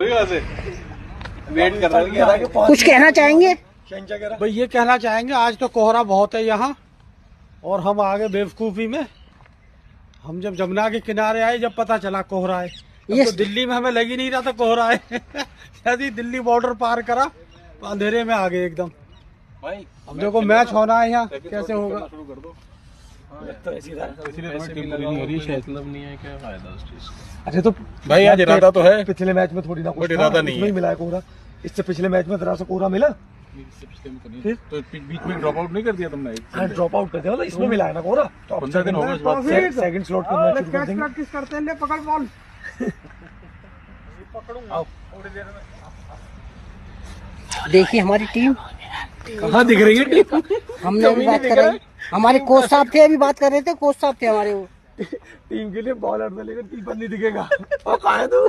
Wait कर रहा है। कुछ कहना चाहेंगे? भाई ये कहना चाहेंगे आज तो कोहरा बहुत है यहाँ, और हम आगे बेवकूफ़ी में हम जब जमुना के किनारे आए जब पता चला कोहरा है। तो दिल्ली में हमें लग ही नहीं रहा था कोहरा है। यदि दिल्ली बॉर्डर पार करा तो अंधेरे में आ गए एकदम। भाई अब देखो मैच होना है यहाँ, कैसे होगा? शुरू कर दो। अच्छा तो भाई आज इरादा तो है, पिछले मैच में थोड़ी ना कुछ इरादा नहीं है। मिला है कोहरा। इससे पिछले मैच में जरा सा कोहरा मिला, तो बीच में ड्रॉप आउट नहीं कर दिया तुमने? ड्रॉप आउट कर दिया। मतलब इसमें मिला है ना कोहरा। तो 15 दिन हो गए इस बात। सेकंड स्लॉट पे मैच शुरू कर देंगे। प्रैक्टिस करते हैं, ले पकड़ बॉल। पकड़ूंगा थोड़ी देर में। देखिए हमारी टीम कहाँ दिख रही है टीम? हमने अभी बात कर रहे हैं, हमारे कोच साहब थे, अभी बात कर रहे थे, कोच साहब थे हमारे। वो टीम के लिए बॉलर में, लेकिन कीपर नहीं दिखेगा। और कहाँ है तू?